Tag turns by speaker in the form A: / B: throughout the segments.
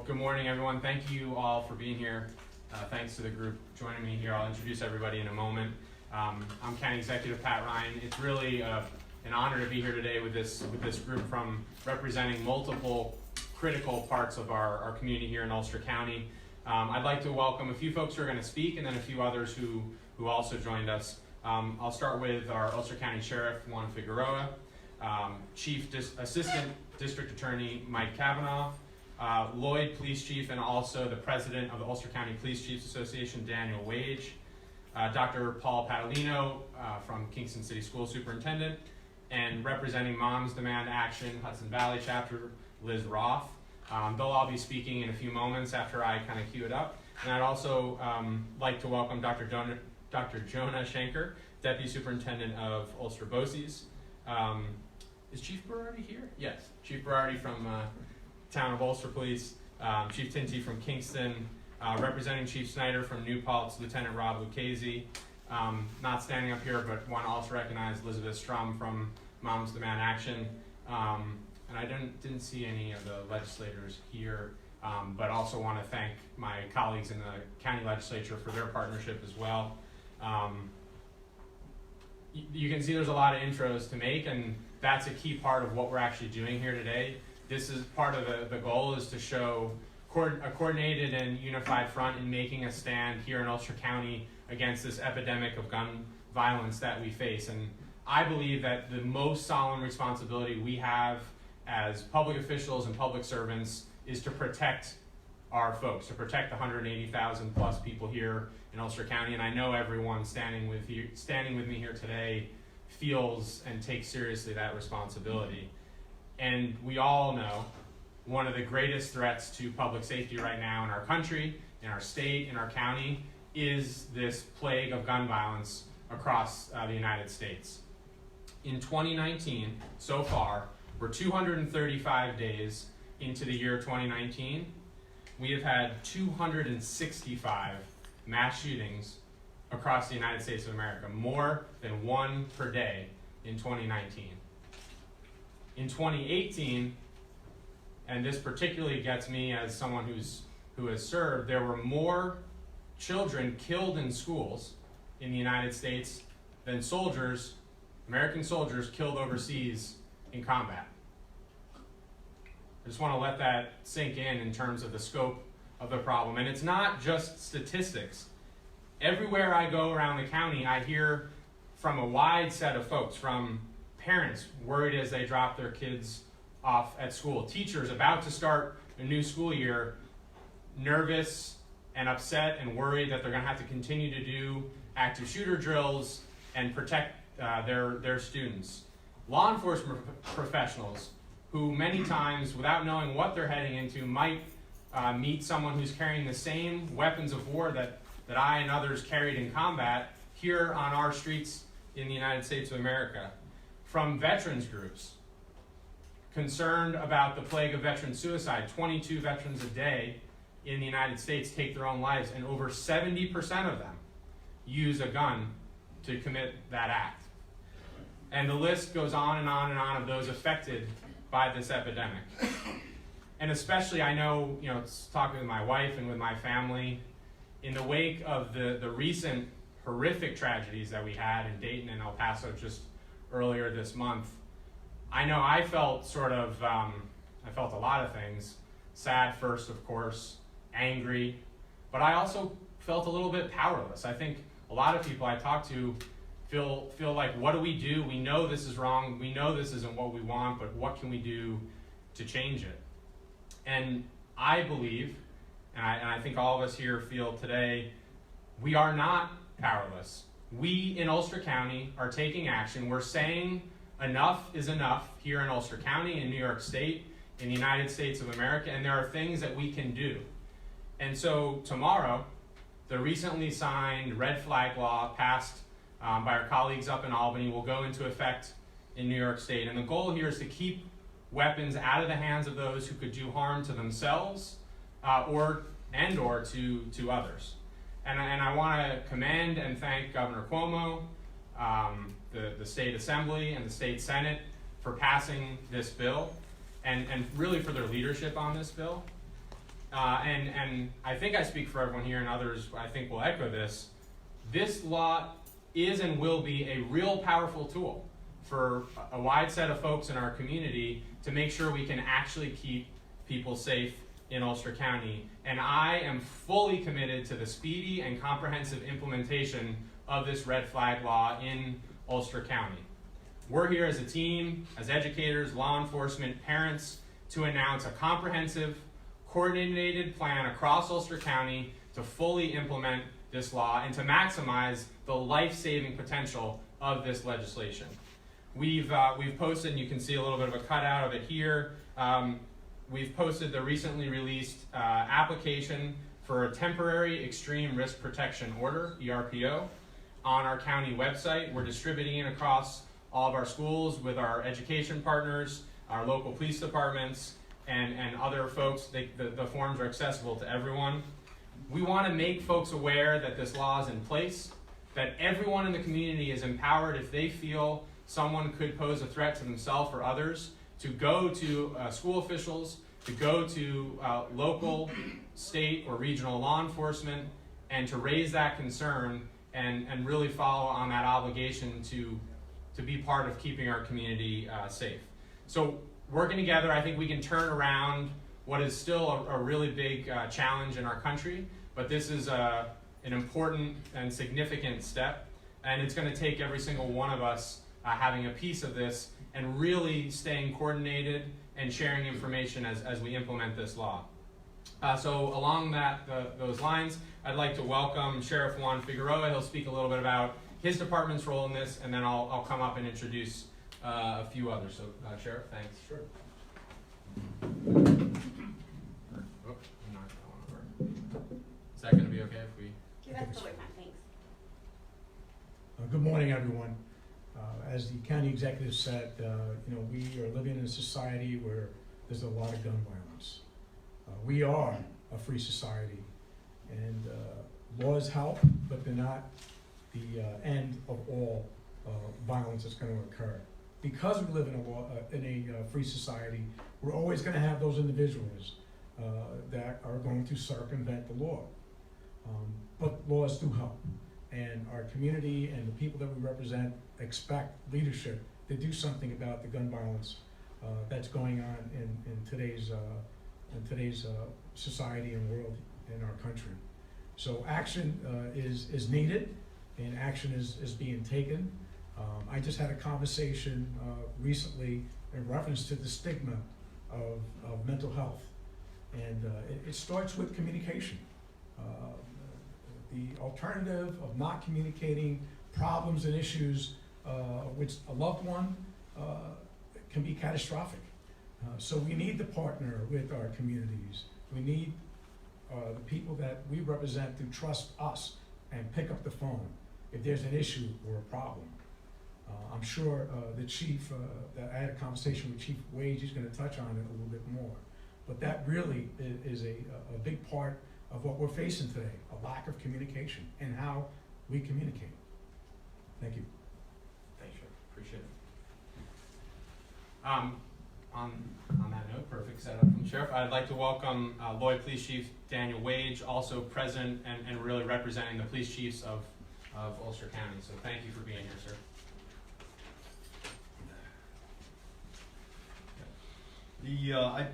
A: Good morning, everyone. Thank you all for being here. Thanks to the group joining me here. I'll introduce everybody in a moment. I'm County Executive Pat Ryan. It's really an honor to be here today with this group from representing multiple critical parts of our community here in Ulster County. I'd like to welcome a few folks who are going to speak and then a few others who also joined us. I'll start with our Ulster County Sheriff, Juan Figueroa, Assistant District Attorney Mike Cavanaugh, Lloyd Police Chief, and also the President of the Ulster County Police Chiefs Association, Daniel Wage, Dr. Paul Padalino from Kingston City School Superintendent, and representing Moms Demand Action, Hudson Valley Chapter, Liz Roth. They'll all be speaking in a few moments after I kind of cue it up. And I'd also like to welcome Dr. Jonah Schenker, Deputy Superintendent of Ulster BOCES. Is Chief Berardi here? Yes, Chief Berardi from Town of Ulster Police, Chief Tinty from Kingston, representing Chief Snyder from New Paltz, Lieutenant Rob Lucchese. Not standing up here, but want to also recognize Elizabeth Strum from Moms Demand Action. And I didn't see any of the legislators here, but also want to thank my colleagues in the county legislature for their partnership as well. You can see there's a lot of intros to make, and that's a key part of what we're actually doing here today. This is part of the goal is to show a coordinated and unified front in making a stand here in Ulster County against this epidemic of gun violence that we face. And I believe that the most solemn responsibility we have as public officials and public servants is to protect our folks, to protect the 180,000 plus people here in Ulster County. And I know everyone standing with me here today feels and takes seriously that responsibility. And we all know one of the greatest threats to public safety right now in our country, in our state, in our county, is this plague of gun violence across the United States. In 2019, so far, we're 235 days into the year 2019. We have had 265 mass shootings across the United States of America, more than one per day in 2019. In 2018, and this particularly gets me as someone who has served, there were more children killed in schools in the United States than soldiers, American soldiers, killed overseas in combat. I just want to let that sink in terms of the scope of the problem. And it's not just statistics. Everywhere I go around the county, I hear from a wide set of folks, from parents worried as they drop their kids off at school, teachers about to start a new school year, nervous and upset and worried that they're going to have to continue to do active shooter drills and protect their students. Law enforcement professionals who many times, without knowing what they're heading into, might meet someone who's carrying the same weapons of war that I and others carried in combat here on our streets in the United States of America. From veterans groups concerned about the plague of veteran suicide. 22 veterans a day in the United States take their own lives, and over 70% of them use a gun to commit that act. And the list goes on and on and on of those affected by this epidemic. And especially, I know, talking with my wife and with my family, in the wake of the recent horrific tragedies that we had in Dayton and El Paso just earlier this month, I know I felt I felt a lot of things. Sad first, of course, angry, but I also felt a little bit powerless. I think a lot of people I talk to feel like, what do we do? We know this is wrong. We know this isn't what we want, but what can we do to change it? And I believe, and I think all of us here feel today, we are not powerless. We in Ulster County are taking action. We're saying enough is enough here in Ulster County, in New York State, in the United States of America, and there are things that we can do. And so tomorrow, the recently signed red flag law passed by our colleagues up in Albany will go into effect in New York State. And the goal here is to keep weapons out of the hands of those who could do harm to themselves or to others. And I want to commend and thank Governor Cuomo, the State Assembly and the State Senate for passing this bill and really for their leadership on this bill. and I think I speak for everyone here, and others I think will echo this. This law is and will be a real powerful tool for a wide set of folks in our community to make sure we can actually keep people safe in Ulster County. And I am fully committed to the speedy and comprehensive implementation of this red flag law in Ulster County. We're here as a team, as educators, law enforcement, parents, to announce a comprehensive, coordinated plan across Ulster County to fully implement this law and to maximize the life-saving potential of this legislation. We've posted, and you can see a little bit of a cutout of it here. We've posted the recently released application for a temporary extreme risk protection order, ERPO, on our county website. We're distributing it across all of our schools with our education partners, our local police departments, and other folks. The forms are accessible to everyone. We want to make folks aware that this law is in place, that everyone in the community is empowered if they feel someone could pose a threat to themselves or others, to go to school officials, to go to local, state, or regional law enforcement, and to raise that concern and really follow on that obligation to be part of keeping our community safe. So working together, I think we can turn around what is still a really big challenge in our country, but this is an important and significant step, and it's going to take every single one of us having a piece of this and really staying coordinated and sharing information as we implement this law. So along those lines, I'd like to welcome Sheriff Juan Figueroa. He'll speak a little bit about his department's role in this, and then I'll come up and introduce a few others. So Sheriff, thanks. Sure. Is that going to be okay if we?
B: Yeah, that's totally fine, thanks.
C: Good morning, everyone. As the county executive said, we are living in a society where there's a lot of gun violence. We are a free society, and laws help, but they're not the end of all violence that's going to occur. Because we live in a free society, we're always going to have those individuals that are going to circumvent the law. But laws do help, and our community and the people that we represent expect leadership to do something about the gun violence that's going on in today's society and world in our country. So action is needed, and action is being taken. I just had a conversation recently in reference to the stigma of mental health, and it starts with communication. The alternative of not communicating problems and issues with a loved one can be catastrophic. So we need to partner with our communities. We need the people that we represent to trust us and pick up the phone if there's an issue or a problem. I'm sure the chief, that I had a conversation with Chief Wage, he's going to touch on it a little bit more. But that really is a big part of what we're facing today, a lack of communication and how we communicate. Thank you.
A: Thanks, Sheriff. Appreciate it. On that note, perfect setup from the Sheriff. I'd like to welcome Lloyd Police Chief Daniel Wage, also present and really representing the police chiefs of Ulster County. So thank you for being here, sir.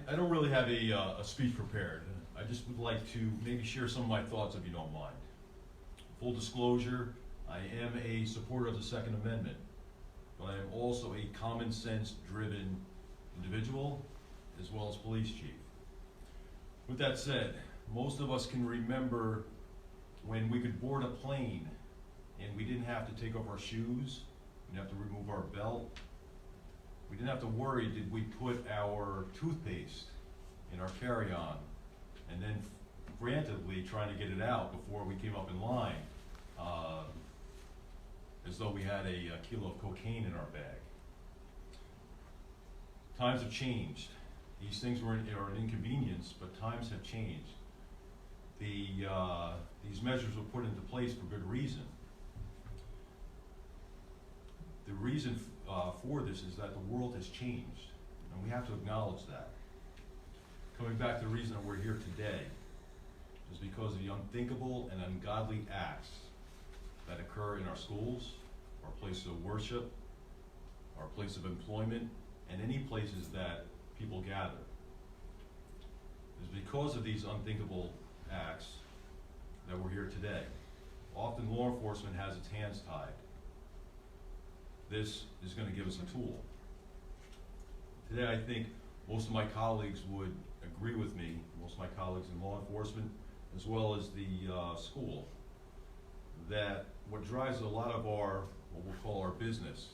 D: I don't really have a speech prepared. I just would like to maybe share some of my thoughts, if you don't mind. Full disclosure, I am a supporter of the Second Amendment, but I am also a common sense driven individual as well as police chief. With that said, most of us can remember when we could board a plane and we didn't have to take off our shoes, we didn't have to remove our belt, we didn't have to worry, did we put our toothpaste in our carry-on, and then frantically trying to get it out before we came up in line, as though we had a kilo of cocaine in our bag. Times have changed. These things are an inconvenience, but times have changed. These measures were put into place for good reason. The reason for this is that the world has changed, and we have to acknowledge that. coming back to the reason that we're here today is because of the unthinkable and ungodly acts that occur in our schools, our places of worship, our place of employment, and any places that people gather. It is because of these unthinkable acts that we're here today. Often law enforcement has its hands tied. This is going to give us a tool. Today, I think most of my colleagues would agree with me, most of my colleagues in law enforcement, as well as the school, that what drives a lot of our, what we'll call our business,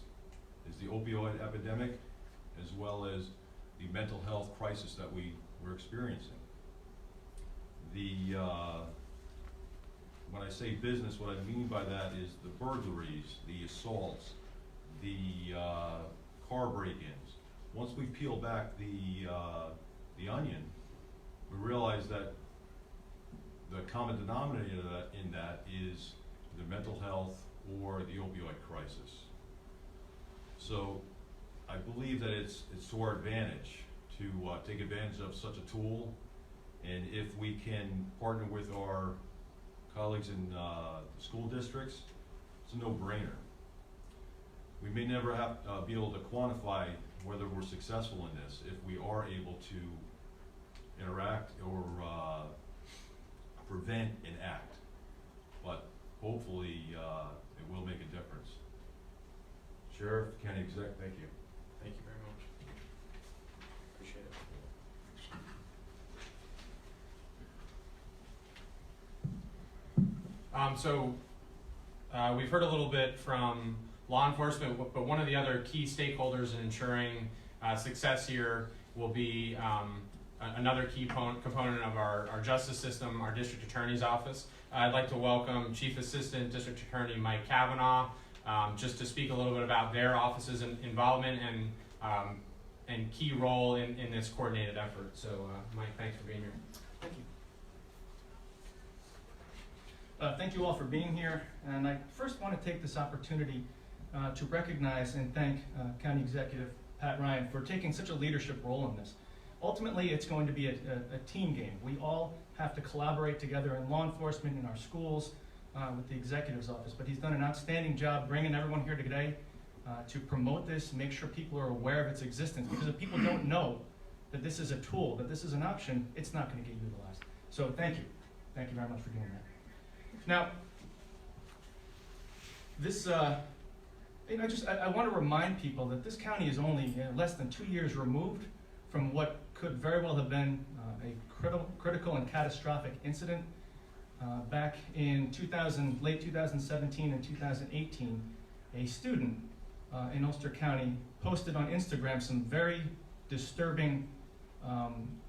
D: is the opioid epidemic, as well as the mental health crisis that we're experiencing. When I say business, what I mean by that is the burglaries, the assaults, the car break-ins. Once we peel back the onion, we realize that the common denominator in that is the mental health or the opioid crisis. So I believe that it's to our advantage to take advantage of such a tool, and if we can partner with our colleagues in the school districts, it's a no-brainer. We may never have be able to quantify whether we're successful in this if we are able to interact or prevent an act, but hopefully it will make a difference. Sheriff, County Exec, thank you.
A: Thank you very much. Appreciate it. We've heard a little bit from law enforcement, but one of the other key stakeholders in ensuring success here will be another key component of our justice system, our district attorney's office. I'd like to welcome Chief Assistant District Attorney Mike Cavanaugh, just to speak a little bit about their office's involvement and key role in this coordinated effort. So Mike, thanks for being here.
B: Thank you. Thank you all for being here, and I first want to take this opportunity to recognize and thank County Executive Pat Ryan for taking such a leadership role in this. Ultimately, it's going to be a team game. We all have to collaborate together in law enforcement, in our schools, with the executive's office, but he's done an outstanding job bringing everyone here today to promote this, make sure people are aware of its existence, because if people don't know that this is a tool, that this is an option, it's not going to get utilized. So thank you. Thank you very much for doing that. Now, this, I want to remind people that this county is only less than 2 years removed from what could very well have been a critical and catastrophic incident. Back in late 2017 and 2018, a student in Ulster County posted on Instagram some very disturbing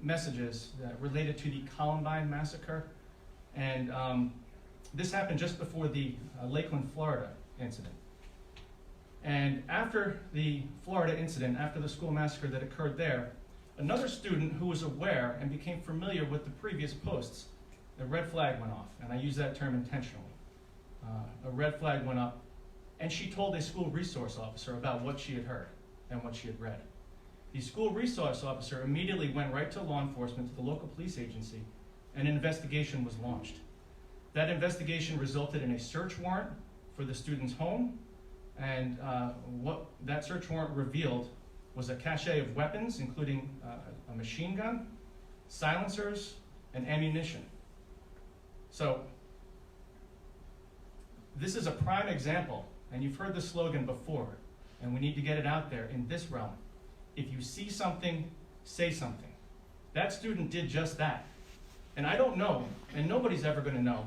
B: messages that related to the Columbine massacre. And this happened just before the Lakeland, Florida incident. And after the Florida incident, after the school massacre that occurred there, another student who was aware and became familiar with the previous posts, a red flag went off, and I use that term intentionally. A red flag went up, and she told a school resource officer about what she had heard and what she had read. The school resource officer immediately went right to law enforcement, to the local police agency, and an investigation was launched. That investigation resulted in a search warrant for the student's home, and what that search warrant revealed was a cache of weapons, including a machine gun, silencers, and ammunition. So, this is a prime example, and you've heard the slogan before, and we need to get it out there in this realm. If you see something, say something. That student did just that. And I don't know, and nobody's ever going to know,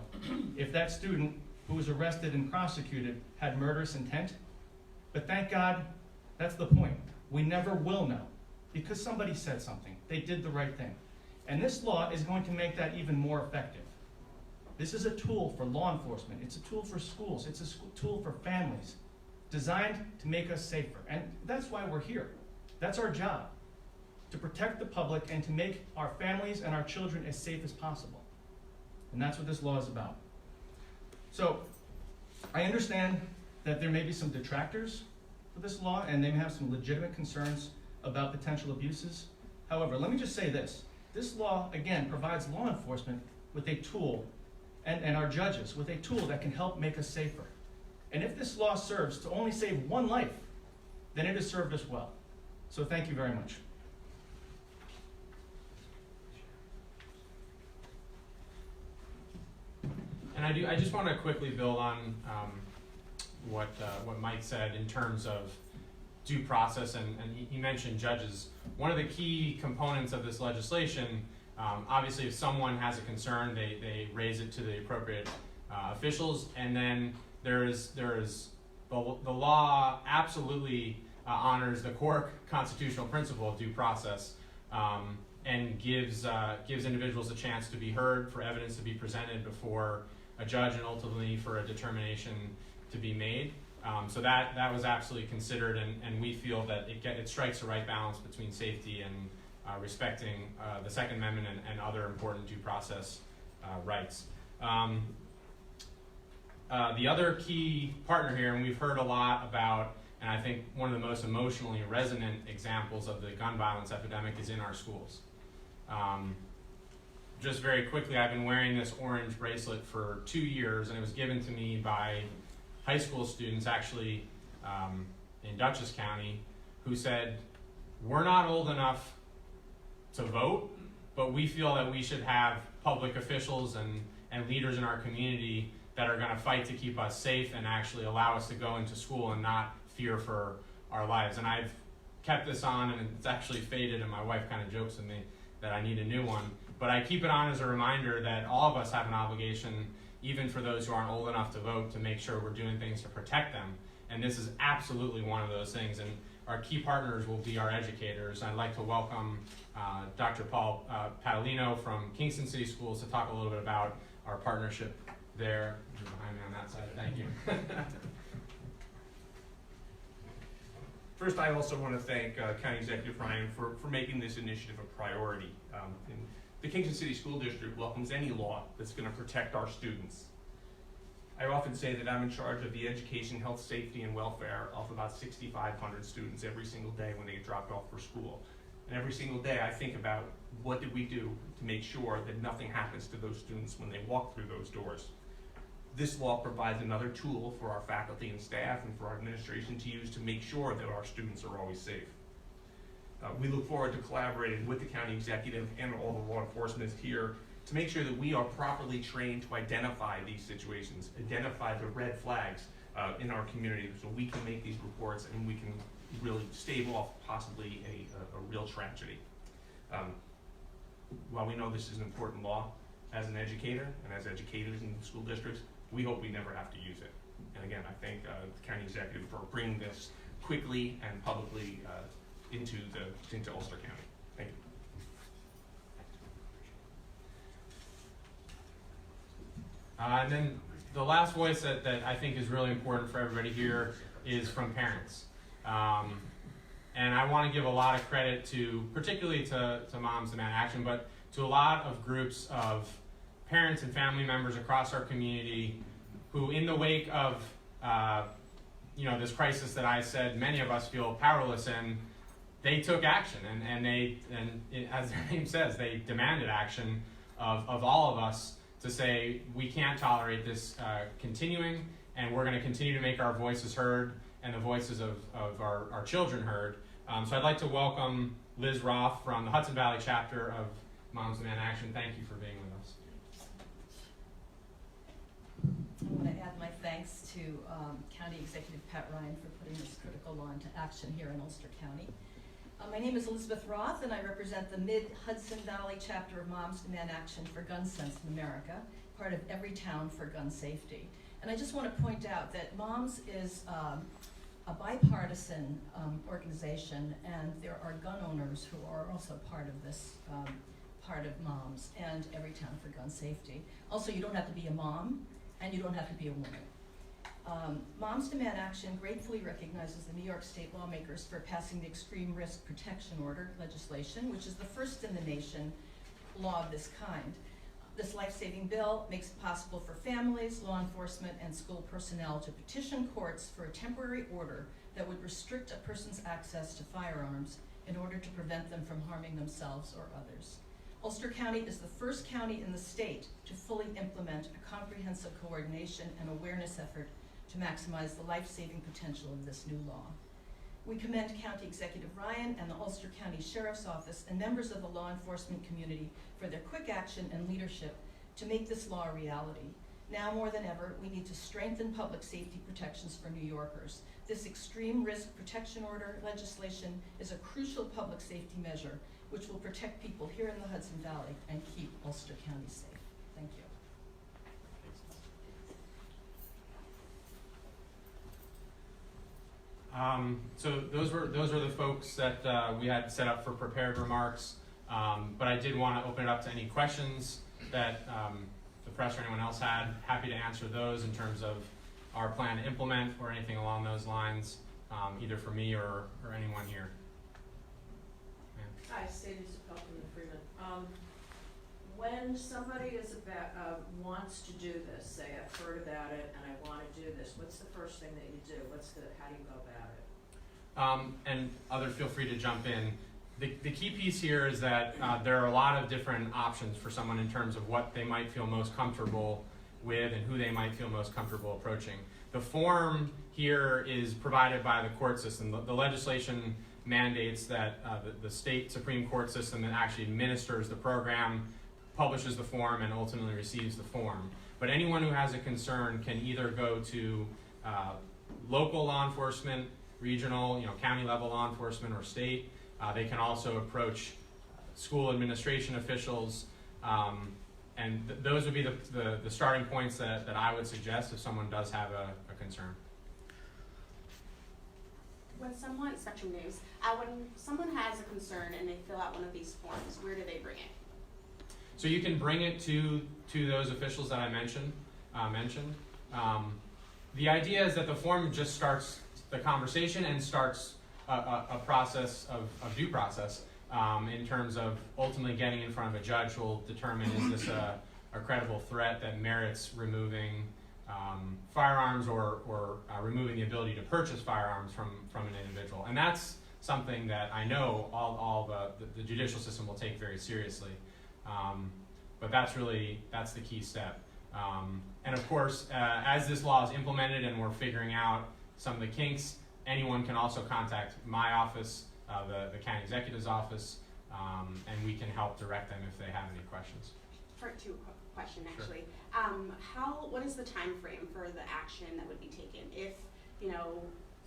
B: if that student who was arrested and prosecuted had murderous intent. But thank God, that's the point. We never will know, because somebody said something. They did the right thing. And this law is going to make that even more effective. This is a tool for law enforcement. It's a tool for schools. It's a tool for families, designed to make us safer. And that's why we're here. That's our job, to protect the public and to make our families and our children as safe as possible. And that's what this law is about. So, I understand that there may be some detractors for this law, and they may have some legitimate concerns about potential abuses. However, let me just say this. This law, again, provides law enforcement with a tool, and our judges with a tool that can help make us safer. And if this law serves to only save one life, then it has served us well. So thank you very much.
A: And I just want to quickly build on what Mike said in terms of due process, and he mentioned judges. One of the key components of this legislation, obviously if someone has a concern, they raise it to the appropriate officials, and then there is the law absolutely honors the core constitutional principle of due process, and gives individuals a chance to be heard, for evidence to be presented before a judge, and ultimately for a determination to be made. So that was absolutely considered, and we feel that it strikes the right balance between safety and respecting the Second Amendment and other important due process rights. The other key partner here, and we've heard a lot about, and I think one of the most emotionally resonant examples of the gun violence epidemic is in our schools. Just very quickly, I've been wearing this orange bracelet for 2 years, and it was given to me by high school students, actually, in Dutchess County, who said, we're not old enough to vote, but we feel that we should have public officials and leaders in our community that are going to fight to keep us safe and actually allow us to go into school and not fear for our lives. And I've kept this on, and it's actually faded, and my wife kind of jokes with me that I need a new one. But I keep it on as a reminder that all of us have an obligation, even for those who aren't old enough to vote, to make sure we're doing things to protect them. And this is absolutely one of those things. And our key partners will be our educators. I'd like to welcome Dr. Paul Padalino from Kingston City Schools to talk a little bit about our partnership there. You're behind me on that side. Thank you.
E: First, I also want to thank County Executive Ryan for making this initiative a priority. And the Kingston City School District welcomes any law that's going to protect our students. I often say that I'm in charge of the education, health, safety, and welfare of about 6,500 students every single day when they get dropped off for school. And every single day I think about what did we do to make sure that nothing happens to those students when they walk through those doors. This law provides another tool for our faculty and staff and for our administration to use to make sure that our students are always safe. We look forward to collaborating with the county executive and all the law enforcement here to make sure that we are properly trained to identify these situations, identify the red flags in our community, so we can make these reports and we can really stave off possibly a real tragedy. While we know this is an important law, as an educator and as educators in the school districts, we hope we never have to use it. And again, I thank the county executive for bringing this quickly and publicly into Ulster County. Thank you.
A: And then the last voice that I think is really important for everybody here is from parents. And I want to give a lot of credit particularly to Moms Demand Action, but to a lot of groups of parents and family members across our community who, in the wake of this crisis that I said many of us feel powerless in, they took action, and as their name says, they demanded action of all of us to say we can't tolerate this continuing, and we're going to continue to make our voices heard and the voices of our children heard. So I'd like to welcome Liz Roth from the Hudson Valley chapter of Moms Demand Action. Thank you for being with us.
F: I want to add my thanks to County Executive Pat Ryan for putting this critical law into action here in Ulster County. My name is Elizabeth Roth, and I represent the Mid-Hudson Valley chapter of Moms Demand Action for Gun Sense in America, part of Every Town for Gun Safety. And I just want to point out that Moms is a bipartisan organization, and there are gun owners who are also part of this, part of Moms and Every Town for Gun Safety. Also, you don't have to be a mom, and you don't have to be a woman. Moms Demand Action gratefully recognizes the New York State lawmakers for passing the Extreme Risk Protection Order legislation, which is the first in the nation law of this kind. This life-saving bill makes it possible for families, law enforcement, and school personnel to petition courts for a temporary order that would restrict a person's access to firearms in order to prevent them from harming themselves or others. Ulster County is the first county in the state to fully implement a comprehensive coordination and awareness effort to maximize the life-saving potential of this new law. We commend County Executive Ryan and the Ulster County Sheriff's Office and members of the law enforcement community for their quick action and leadership to make this law a reality. Now more than ever, we need to strengthen public safety protections for New Yorkers. This extreme risk protection order legislation is a crucial public safety measure which will protect people here in the Hudson Valley and keep Ulster County safe. Thank you.
A: So those are the folks that we had set up for prepared remarks. But I did want to open it up to any questions that the press or anyone else had. Happy to answer those in terms of our plan to implement or anything along those lines, either for me or anyone here.
G: Hi, Sadie Sapel from the Freeman. When somebody is wants to do this, say I've heard about it and I want to do this, what's the first thing that you do? How do you go about it?
A: And others feel free to jump in. The key piece here is that there are a lot of different options for someone in terms of what they might feel most comfortable with and who they might feel most comfortable approaching. The form here is provided by the court system. The legislation mandates that the state Supreme Court system that actually administers the program publishes the form and ultimately receives the form. But anyone who has a concern can either go to local law enforcement, regional, county level law enforcement, or state. They can also approach school administration officials, and those would be the starting points that I would suggest if someone does have a concern.
H: When someone has a concern and they fill out one of these forms, where do they bring it?
A: So you can bring it to those officials that I mentioned. The idea is that the form just starts the conversation and starts a process of due process in terms of ultimately getting in front of a judge who will determine is this a credible threat that merits removing firearms or removing the ability to purchase firearms from an individual. And that's something that I know all the judicial system will take very seriously. But that's the key step. And of course, as this law is implemented and we're figuring out some of the kinks, anyone can also contact my office, the county executive's office, and we can help direct them if they have any questions.
H: Part two question, actually.
A: Sure.
H: What is the time frame for the action that would be taken if,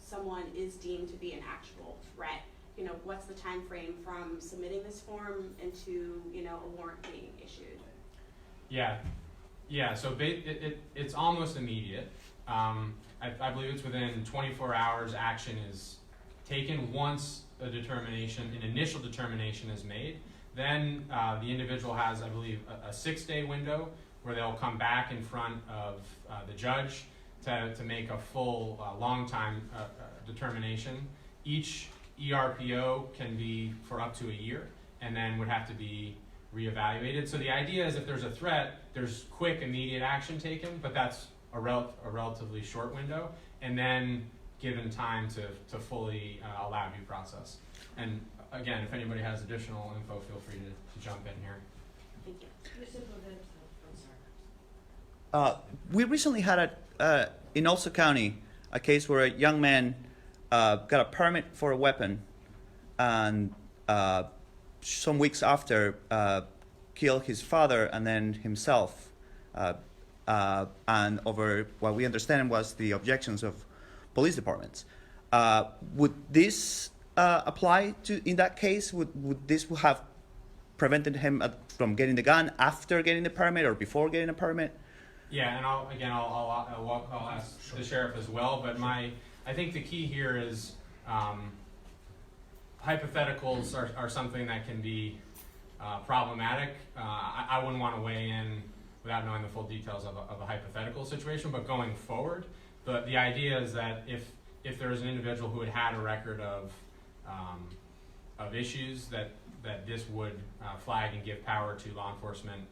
H: someone is deemed to be an actual threat? What's the time frame from submitting this form into, a warrant being issued?
A: Yeah. So it's almost immediate. I believe it's within 24 hours. Action is taken once an initial determination is made. Then the individual has, I believe, a 6-day window where they'll come back in front of the judge to make a full long time determination. Each ERPO can be for up to a year and then would have to be reevaluated. So the idea is if there's a threat, there's quick, immediate action taken, but that's a relatively short window, and then given time to fully allow due process. And again, if anybody has additional info, feel free to jump in here.
H: Thank you.
I: We recently had in Ulster County a case where a young man got a permit for a weapon and some weeks after killed his father and then himself, and over what we understand was the objections of police departments. Would this apply in that case? Would this have prevented him from getting the gun after getting the permit or before getting a permit?
A: Yeah, and I'll ask the sheriff as well, but I think the key here is hypotheticals are something that can be problematic. I wouldn't want to weigh in without knowing the full details of a hypothetical situation, but going forward, the idea is that if there is an individual who had a record of issues, that this would flag and give power to law enforcement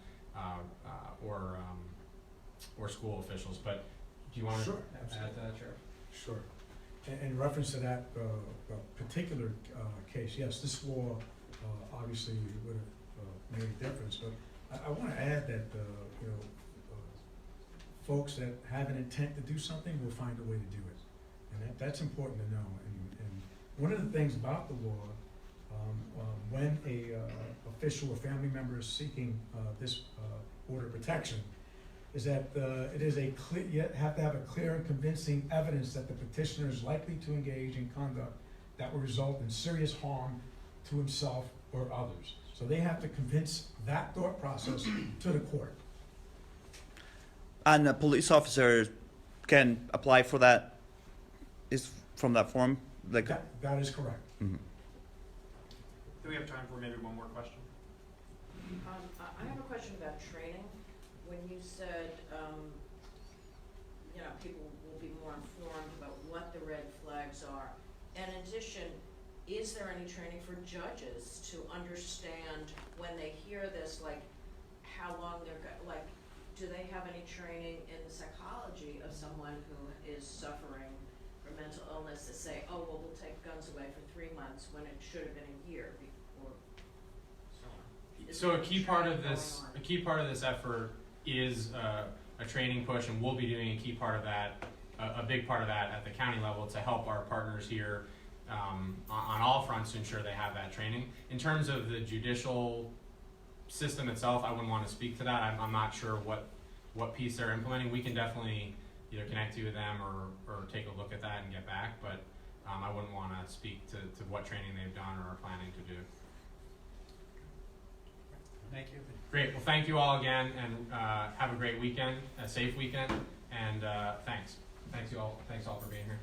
A: or school officials. But do you want to add to that, Sheriff?
C: Sure. In reference to that particular case, yes, this law obviously would have made a difference. But I want to add that, you know, folks that have an intent to do something will find a way to do it. And that's important to know. And one of the things about the law, when a official or family member is seeking this order of protection, is that it is a clear, you have to have a clear and convincing evidence that the petitioner is likely to engage in conduct that will result in serious harm to himself or others. So they have to convince that thought process to the court.
I: And a police officer can apply for that, is from that form? Like,
C: That is correct.
I: mhm.
J: Do we have time for maybe one more question?
G: I have a question about training. When you said, you know, people will be more informed about what the red flags are. And in addition, is there any training for judges to understand when they hear this, like, how long like, do they have any training in the psychology of someone who is suffering from mental illness to say, oh, well, we'll take guns away for 3 months when it should have been a year before, so on? Is
A: So
G: there
A: a key
G: any
A: part
G: training
A: of this,
G: going on?
A: a key part of this effort is a training push, and we'll be doing a key part of that, a big part of that at the county level to help our partners here on all fronts to ensure they have that training. In terms of the judicial system itself, I wouldn't want to speak to that. I'm not sure what piece they're implementing. We can definitely either connect you with them or take a look at that and get back, but I wouldn't want to speak to what training they've done or are planning to do.
J: Thank you.
A: Great. Well, thank you all again, and have a great weekend, a safe weekend, and thanks. Thanks all for being here.